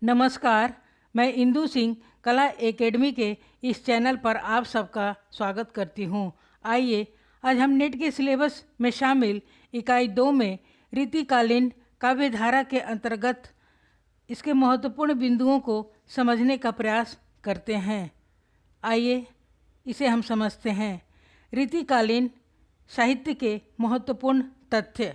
नमस्कार, मैं इंदु सिंह कला एकेडमी के इस चैनल पर आप सबका स्वागत करती हूँ। आइए आज हम नेट के सिलेबस में शामिल इकाई 2 में रीतिकालीन काव्यधारा के अंतर्गत इसके महत्वपूर्ण बिंदुओं को समझने का प्रयास करते हैं। आइए इसे हम समझते हैं। रीतिकालीन साहित्य के महत्वपूर्ण तथ्य।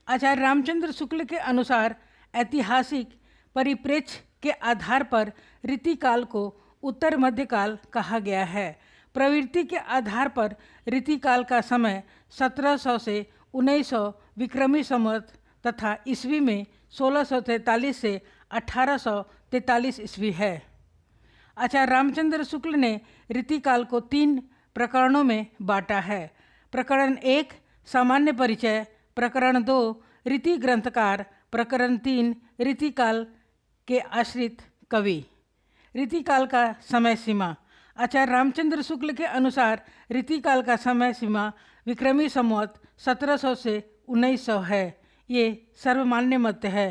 आचार्य रामचंद्र शुक्ल के अनुसार ऐतिहासिक परिप्रेक्ष्य के आधार पर रीतिकाल को उत्तर मध्यकाल कहा गया है। प्रवृत्ति के आधार पर रीतिकाल का समय 1700 से 1900 विक्रमी संवत तथा ईस्वी में 1643 से 1843 ईस्वी है। आचार्य रामचंद्र शुक्ल ने रीतिकाल को 3 प्रकरणों में बांटा है। प्रकरण 1 सामान्य परिचय, प्रकरण 2 रीति ग्रंथकार, प्रकरण 3 रीतिकाल के आश्रित कवि। रीतिकाल का समय सीमा। आचार्य रामचंद्र शुक्ल के अनुसार रीतिकाल का समय सीमा विक्रमी संवत 1700 से 1900 है। ये सर्वमान्य मत है।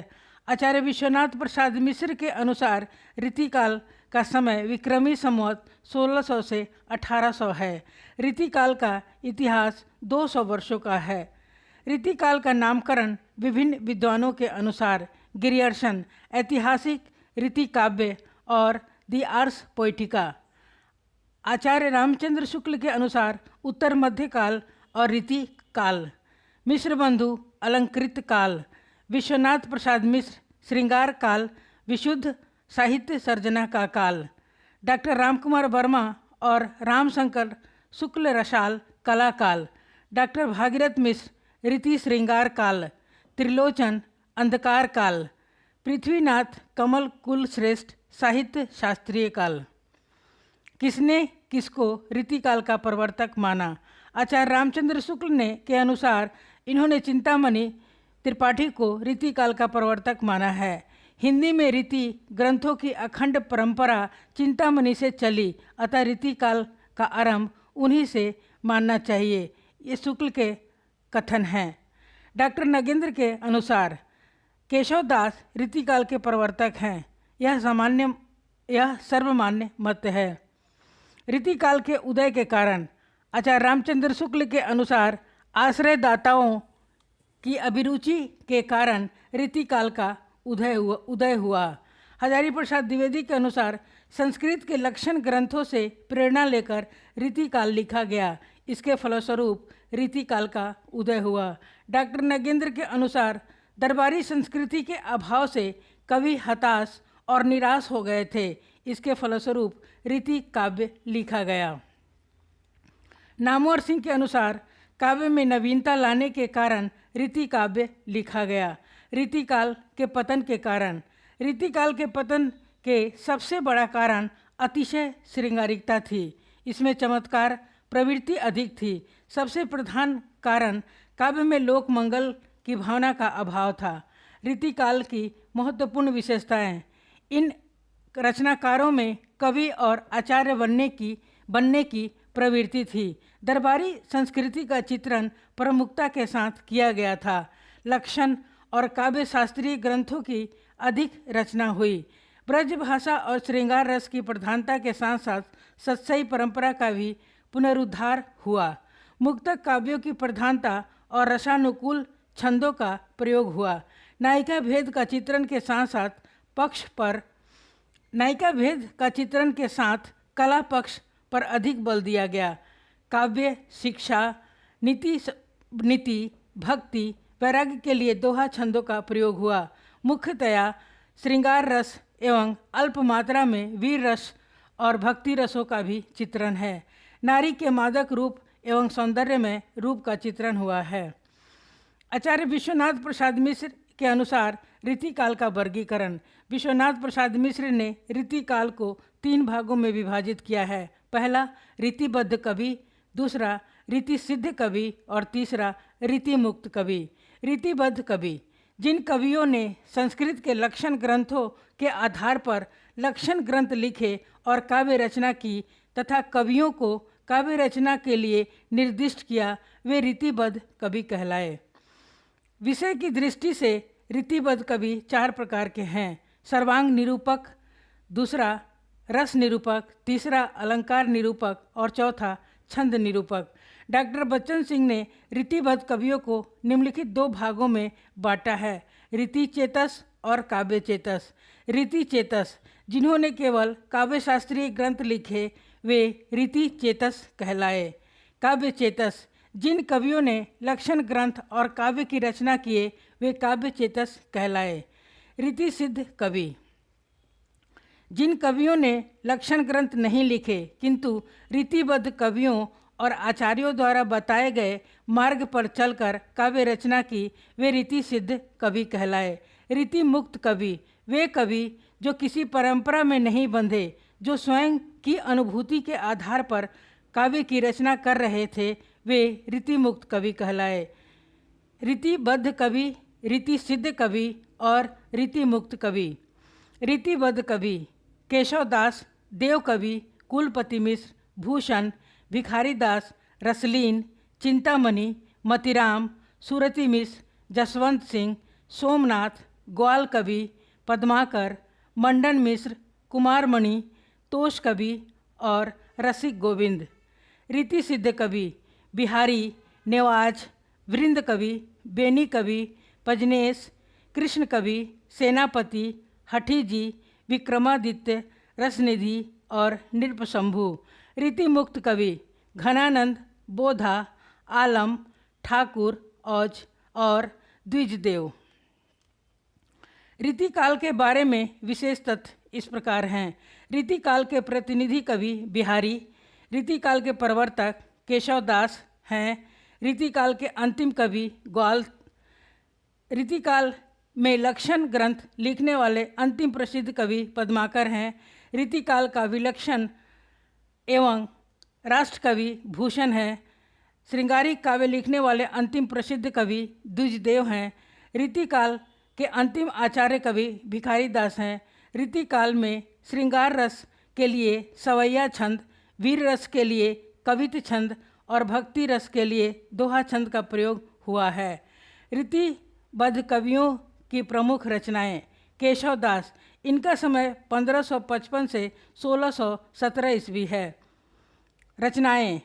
आचार्य विश्वनाथ प्रसाद मिश्र के अनुसार रीतिकाल का समय विक्रमी संवत 1600 से 1800 है। रीतिकाल का इतिहास 200 वर्षों का है। रीतिकाल का नामकरण विभिन्न विद्वानों के अनुसार गिरियर्सन ऐतिहासिक रीति काव्य और दी आर्स पोएटिका। आचार्य रामचंद्र शुक्ल के अनुसार उत्तर मध्यकाल और रीति काल। मिश्र बंधु अलंकृत काल। विश्वनाथ प्रसाद मिश्र श्रृंगार काल, विशुद्ध साहित्य सर्जना का काल। डॉक्टर रामकुमार वर्मा और रामशंकर शुक्ल रसाल कला काल। डॉक्टर भागीरथ मिश्र रीति श्रृंगार काल। त्रिलोचन अंधकार काल। पृथ्वीनाथ कमल कुल श्रेष्ठ साहित्य शास्त्रीय काल। किसने किसको रीतिकाल का प्रवर्तक माना? आचार्य रामचंद्र शुक्ल ने के अनुसार इन्होंने चिंतामणि त्रिपाठी को रीतिकाल का प्रवर्तक माना है। हिंदी में रीति ग्रंथों की अखंड परंपरा चिंतामणि से चली, अतः रीतिकाल का आरंभ उन्हीं से मानना चाहिए, ये शुक्ल के कथन हैं। डॉक्टर नगेंद्र के अनुसार केशव दास रीतिकाल के प्रवर्तक हैं। यह सर्वमान्य मत है। रीतिकाल के उदय के कारण। आचार्य रामचंद्र शुक्ल के अनुसार आश्रयदाताओं की अभिरुचि के कारण रीतिकाल का उदय हुआ। हजारी प्रसाद द्विवेदी के अनुसार संस्कृत के लक्षण ग्रंथों से प्रेरणा लेकर रीतिकाल लिखा गया, इसके फलस्वरूप रीतिकाल का उदय हुआ। डॉक्टर नगेंद्र के अनुसार दरबारी संस्कृति के अभाव से कवि हताश और निराश हो गए थे, इसके फलस्वरूप रीति काव्य लिखा गया। नामवर सिंह के अनुसार काव्य में नवीनता लाने के कारण रीति काव्य लिखा गया। रीतिकाल के पतन के कारण। रीतिकाल के पतन के सबसे बड़ा कारण अतिशय श्रृंगारिकता थी, इसमें चमत्कार प्रवृत्ति अधिक थी। सबसे प्रधान कारण काव्य में लोक मंगल की भावना का अभाव था। रीतिकाल की महत्वपूर्ण विशेषताएं। इन रचनाकारों में कवि और आचार्य बनने की प्रवृत्ति थी। दरबारी संस्कृति का चित्रण प्रमुखता के साथ किया गया था। लक्षण और काव्य शास्त्रीय ग्रंथों की अधिक रचना हुई। ब्रज भाषा और श्रृंगार रस की प्रधानता के साथ साथ सत्सई परंपरा का भी पुनरुद्धार हुआ। मुक्तक काव्यों की प्रधानता और रसानुकूल छंदों का प्रयोग हुआ। नायिका भेद का चित्रण के साथ कला पक्ष पर अधिक बल दिया गया। काव्य शिक्षा, नीति, भक्ति, वैराग्य के लिए दोहा छंदों का प्रयोग हुआ। मुख्यतया श्रृंगार रस एवं अल्प मात्रा में वीर रस और भक्ति रसों का भी चित्रण है। नारी के मादक रूप एवं सौंदर्य में रूप का चित्रण हुआ है। आचार्य विश्वनाथ प्रसाद मिश्र के अनुसार रीतिकाल का वर्गीकरण। विश्वनाथ प्रसाद मिश्र ने रीतिकाल को 3 भागों में विभाजित किया है। पहला रीतिबद्ध कवि, दूसरा रीति सिद्ध कवि और तीसरा रीति मुक्त कवि। रीतिबद्ध कवि जिन कवियों ने संस्कृत के लक्षण ग्रंथों के आधार पर लक्षण ग्रंथ लिखे और काव्य रचना की तथा कवियों को काव्य रचना के लिए निर्दिष्ट किया, वे रीतिबद्ध कवि कहलाए। विषय की दृष्टि से रीतिबद्ध कवि 4 प्रकार के हैं। सर्वांग निरूपक, दूसरा रस निरूपक, तीसरा अलंकार निरूपक और चौथा छंद निरूपक। डॉक्टर बच्चन सिंह ने रीतिबद्ध कवियों को निम्नलिखित दो भागों में बांटा है, रीति चेतस और काव्य चेतस। रीति चेतस जिन्होंने केवल काव्य शास्त्रीय ग्रंथ लिखे वे रीति चेतस कहलाए। काव्य चेतस जिन कवियों ने लक्षण ग्रंथ और काव्य की रचना किए वे काव्य चेतस कहलाए। रीति सिद्ध कवि जिन कवियों ने लक्षण ग्रंथ नहीं लिखे किंतु रीतिबद्ध कवियों और आचार्यों द्वारा बताए गए मार्ग पर चलकर काव्य रचना की वे रीति सिद्ध कवि कहलाए। रीति मुक्त कवि वे कवि जो किसी परंपरा में नहीं बंधे, जो स्वयं की अनुभूति के आधार पर काव्य की रचना कर रहे थे, वे रीति मुक्त कवि कहलाए। रीतिबद्ध कवि, रीति सिद्ध कवि और रीति मुक्त कवि। रीतिबद्ध कवि केशव दास, देव कवि, कुलपति मिश्र, भूषण, भिखारी दास, रसलीन, चिंतामणि, मतिराम, सूरती मिश्र, जसवंत सिंह, सोमनाथ, ग्वाल कवि, पद्माकर, मंडन मिश्र, कुमारमणि, तोष कवि और रसिक गोविंद। रीति सिद्ध कवि बिहारी, नेवाज, वृंद कवि, बेनी कवि, पजनेश, कृष्ण कवि, सेनापति, हठीजी, विक्रमादित्य, रसनिधि और नृपशंभु। रीति मुक्त कवि घनानंद, बोधा, आलम, ठाकुर, औज और द्विजदेव। रीतिकाल के बारे में विशेष तथ्य इस प्रकार हैं। रीतिकाल के प्रतिनिधि कवि बिहारी, रीतिकाल के प्रवर्तक केशव दास हैं, रीतिकाल के अंतिम कवि ग्वाल, रीतिकाल में लक्षण ग्रंथ लिखने वाले अंतिम प्रसिद्ध कवि पद्माकर हैं, रीतिकाल का विलक्षण एवं राष्ट्र कवि भूषण है, श्रृंगारिक काव्य लिखने वाले अंतिम प्रसिद्ध कवि द्विजदेव हैं, रीतिकाल के अंतिम आचार्य कवि भिखारी दास हैं। रीतिकाल में श्रृंगार रस के लिए सवैया छंद, वीर रस के लिए कवित छंद और भक्ति रस के लिए दोहा छंद का प्रयोग हुआ है। रीतिबद्ध कवियों की प्रमुख रचनाएं केशव दास, इनका समय 1555 से 1617 ईस्वी है। रचनाएं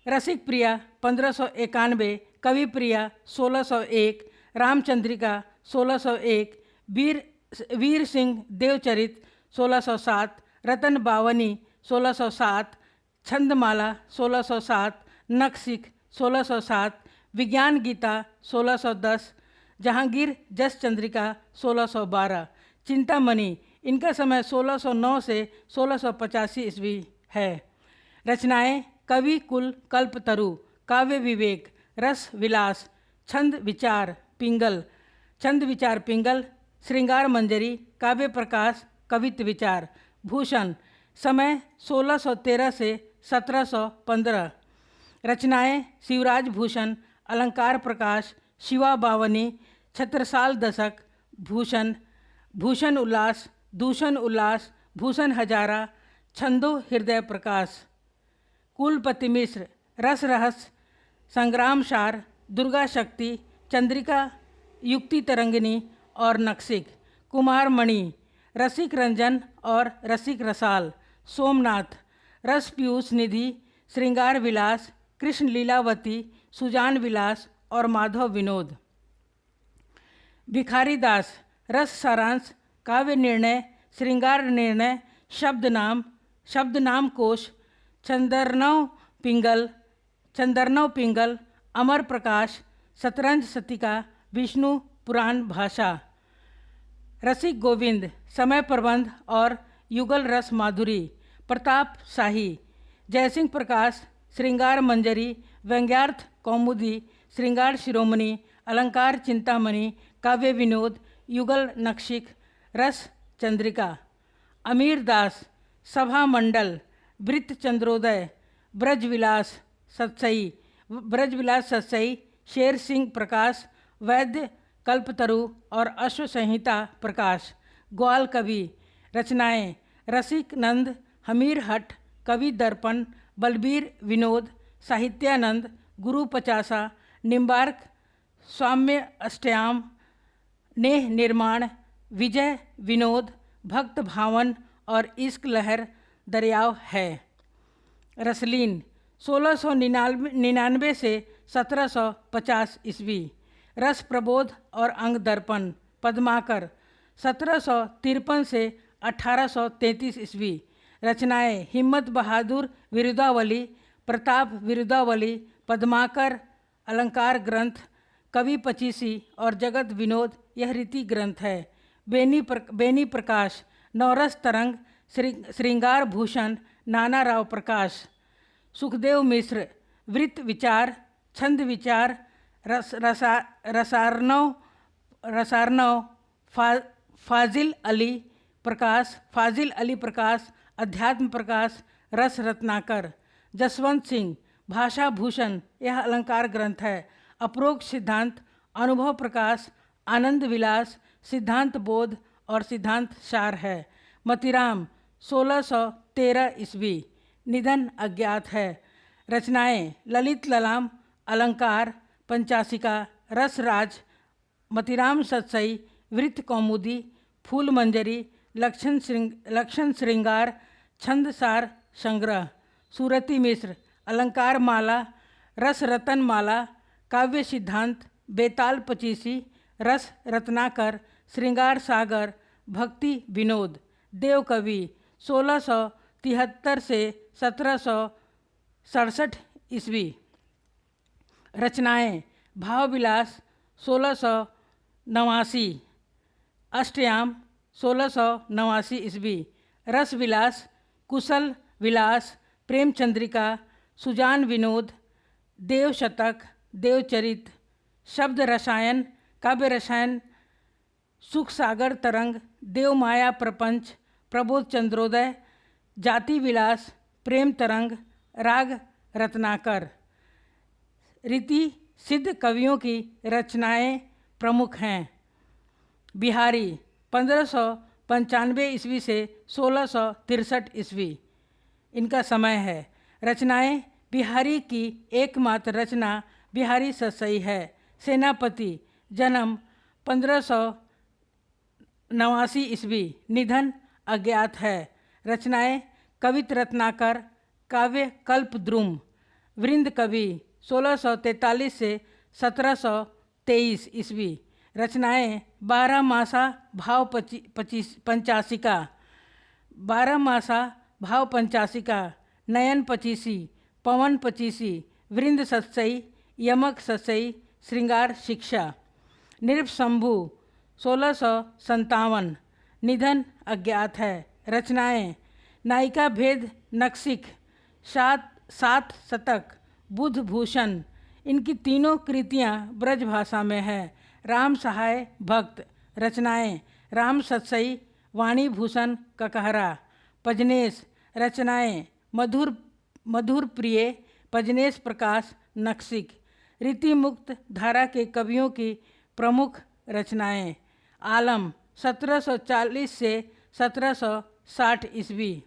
रसिक प्रिया 1591, कवि प्रिया 1601, रामचंद्रिका 1601, वीर सिंह देवचरित 1607, रतन बावनी 1607, छंदमाला 1607, नखशिख 1607, विज्ञान गीता 1610, जहांगीर जस चंद्रिका 1612, चिंतामणि, इनका समय 1609 से 1685 ईस्वी है। रचनाएं कवि कुल कल्पतरु, काव्य विवेक, रस विलास, छंद विचार पिंगल, छंद विचार पिंगल, श्रृंगार मंजरी, काव्य प्रकाश, कवित्व विचार। भूषण, समय 1613 से 1715। रचनाएं शिवराज भूषण, अलंकार प्रकाश, शिवा बावनी, छत्रसाल दशक, भूषण, भूषण उल्लास, दूषण उल्लास, भूषण हजारा, छंदो हृदय प्रकाश। कुलपति मिश्र, रस रहस्य, संग्राम सार, दुर्गा शक्ति, चंद्रिका, युक्ति तरंगिनी और नखशिख। कुमारमणि, रसिक रंजन और रसिक रसाल। सोमनाथ, रस पीयूष निधि, श्रृंगार विलास, कृष्ण लीलावती, सुजान विलास और माधव विनोद। भिखारी दास, रस सारांश, काव्य निर्णय, श्रृंगार निर्णय, शब्द नाम कोश, चंदरनव पिंगल, अमर प्रकाश, शतरंज शतिका, विष्णु पुराण भाषा। रसिक गोविंद, समय प्रबंध और युगल रस माधुरी। प्रताप शाही, जयसिंह प्रकाश, श्रृंगार मंजरी, व्यंग्यार्थ कौमुदी, श्रृंगार शिरोमणि, अलंकार चिंतामणि, काव्य विनोद, युगल नखशिख, रस चंद्रिका। अमीर दास, सभा मंडल, वृत्त चंद्रोदय, ब्रजविलास सत्सई, शेर सिंह प्रकाश, वैद्य कल्पतरु और अश्व संहिता प्रकाश। ग्वाल कवि। रचनाएं रसिक नंद, हमीर हठ, कवि दर्पण, बलबीर विनोद, साहित्यानंद, गुरु पचासा, निम्बार्क, स्वाम्य अष्टयाम, नेह निर्माण, विजय विनोद, भक्त भावन और इश्क लहर दरियाव है। रसलीन 1699 से 1750 ईस्वी। रस प्रबोध और अंग दर्पण पद्माकर 1753 से 1833 ईस्वी। रचनाएं हिम्मत बहादुर विरुदावली, प्रताप विरुदावली, पद्माकर, अलंकार ग्रंथ, कवि पचीसी और जगत विनोद यह रीति ग्रंथ है। बेनी प्रकाश नवरस तरंग, श्रृंगार भूषण नाना राव प्रकाश। सुखदेव मिश्र वृत्त विचार, छंद विचार, रसार्णव, फाजिल अली प्रकाश, अध्यात्म प्रकाश, रस रत्नाकर। जसवंत सिंह भाषा भूषण यह अलंकार ग्रंथ है। अपरोक्ष सिद्धांत, अनुभव प्रकाश, आनंद विलास, सिद्धांत बोध और सिद्धांत सार है। मतीराम 1613 ईस्वी। निधन अज्ञात है। रचनाएं ललित ललाम, अलंकार, पंचासिका, रसराज, मतीराम सतसई, वृत्त कौमुदी, फूल मंजरी, लक्षण श्रृंगार, छंदसार संग्रह। सूरती मिश्र अलंकार माला, रस रतन माला, काव्य सिद्धांत, बेताल पचीसी, रस रत्नाकर, श्रृंगार सागर, भक्ति विनोद। देवकवि 1673 से 1767 ईस्वी। रचनाएं भावविलास 1689, अष्टयाम 1689 ईस्वी। रस विलास, कुशल विलास, प्रेम चंद्रिका, सुजान विनोद, देव शतक, देवचरित, शब्द रसायन, काव्य रसायन, सुख सागर तरंग, देव माया प्रपंच, प्रबोध चंद्रोदय, जाति विलास, प्रेम तरंग, राग रत्नाकर। रीति सिद्ध कवियों की रचनाएं प्रमुख हैं। बिहारी 1595 ईस्वी से 1663 ईस्वी इनका समय है। रचनाएं बिहारी की एकमात्र रचना बिहारी सतसई है। सेनापति जन्म 1589 ईस्वी। निधन अज्ञात है। रचनाएं कवित रत्नाकर, काव्य कल्पद्रुम, वृंद कवि 1643 से 1723 ईस्वी। रचनाएं 12 मासा भाव पंचासिका, 12 मासा भाव पंचासिका, नयन पचीसी, पवन पचीसी, वृंद सतसई, यमक सतसई, श्रृंगार शिक्षा। नृपशंभु 1657। निधन अज्ञात है। रचनाएं नायिका भेद नक्सिक, सात शतक, बुध भूषण। इनकी तीनों कृतियां ब्रज भाषा में है। राम सहाय भक्त। रचनाएं राम सतसई, वाणी भूषण ककहरा। पजनेश। रचनाएं मधुर प्रिय, पजनेश प्रकाश नक्सिक। रीति मुक्त धारा के कवियों की प्रमुख रचनाएं। आलम 1740 से 1760 ईस्वी।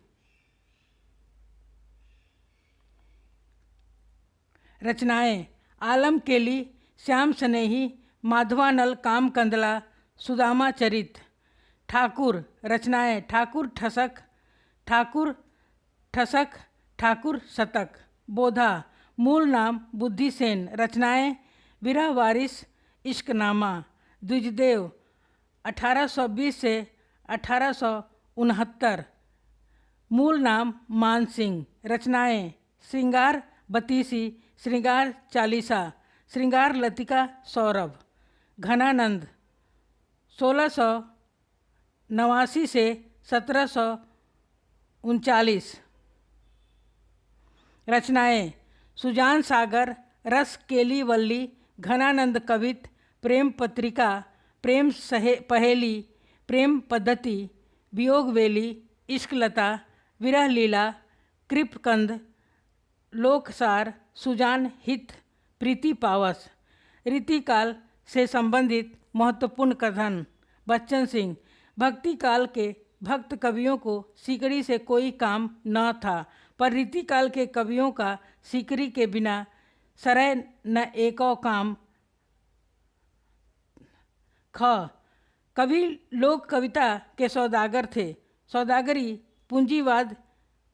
रचनाएं आलम केली, श्याम स्नेही, माधवानल कामकंदला, सुदामा चरित। ठाकुर। रचनाएं ठाकुर ठसक, ठाकुर शतक। बोधा। मूल नाम बुद्धिसेन। रचनाएं विरह वारिस, इश्कनामा। द्विजदेव 1820 से 1869। मूल नाम मानसिंह। रचनाएं श्रृंगार बतीसी, श्रृंगार चालीसा, श्रृंगार लतिका सौरभ। घनानंद 1689 से 1739। रचनाएं सुजान सागर, रस केली वल्ली, घनानंद कवित, प्रेम पत्रिका, प्रेम पहेली, प्रेम पद्धति, वियोग वेली, इश्कलता, विरह लीला, कृपकंद, लोकसार, सुजान हित, प्रीति पावस। रीतिकाल से संबंधित महत्वपूर्ण कथन। बच्चन सिंह। भक्ति काल के भक्त कवियों को सीकड़ी से कोई काम न था, पर रीतिकाल के कवियों का सीकड़ी के बिना सरय न एको काम। ख कवि लोक कविता के सौदागर थे। सौदागरी पूंजीवाद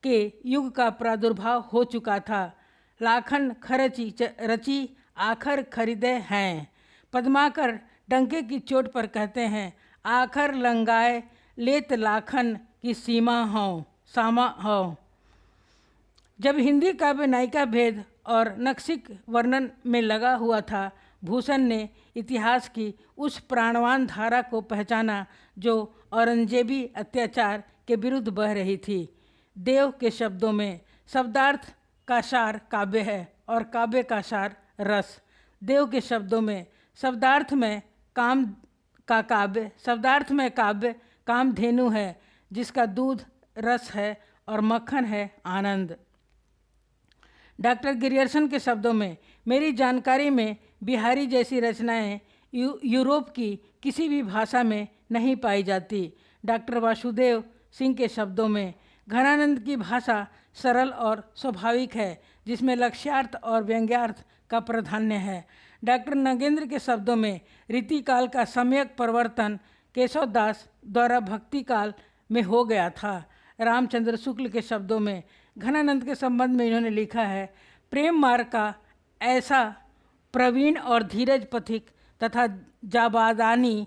के युग का प्रादुर्भाव हो चुका था। लाखन खरची रची आखर खरीदे हैं। पद्माकर डंके की चोट पर कहते हैं, आखर लंगाए लेत लाखन की सामा हो। जब हिंदी काव्य नायिका भेद और नक्सिक वर्णन में लगा हुआ था, भूषण ने इतिहास की उस प्राणवान धारा को पहचाना जो औरंगजेबी अत्याचार के विरुद्ध बह रही थी। देव के शब्दों में शब्दार्थ का सार काव्य है और काव्य का सार रस। देव के शब्दों में शब्दार्थ में काव्य कामधेनु है, जिसका दूध रस है और मक्खन है आनंद। डॉक्टर गिरियर्सन के शब्दों में, मेरी जानकारी में बिहारी जैसी रचनाएं यूरोप की किसी भी भाषा में नहीं पाई जाती। डॉक्टर वासुदेव सिंह के शब्दों में, घनानंद की भाषा सरल और स्वाभाविक है, जिसमें लक्ष्यार्थ और व्यंग्यार्थ का प्राधान्य है। डॉक्टर नगेंद्र के शब्दों में, रीतिकाल का सम्यक परिवर्तन केशव दास द्वारा भक्ति काल में हो गया था। रामचंद्र शुक्ल के शब्दों में, घनानंद के संबंध में इन्होंने लिखा है, प्रेम मार्ग का ऐसा प्रवीण और धीरज पथिक तथा जाबादानी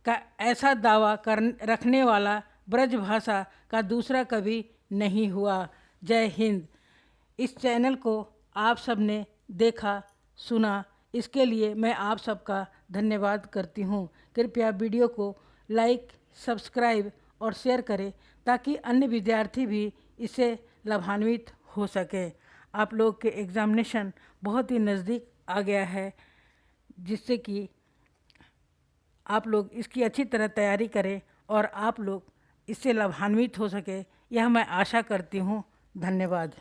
का ऐसा दावा रखने वाला ब्रज भाषा का दूसरा कवि नहीं हुआ। जय हिंद। इस चैनल को आप सब ने देखा सुना, इसके लिए मैं आप सबका धन्यवाद करती हूँ। कृपया वीडियो को लाइक, सब्सक्राइब और शेयर करें ताकि अन्य विद्यार्थी भी इससे लाभान्वित हो सके। आप लोग के एग्ज़ामिनेशन बहुत ही नज़दीक आ गया है, जिससे कि आप लोग इसकी अच्छी तरह तैयारी करें और आप लोग इससे लाभान्वित हो सके, यह मैं आशा करती हूँ। धन्यवाद।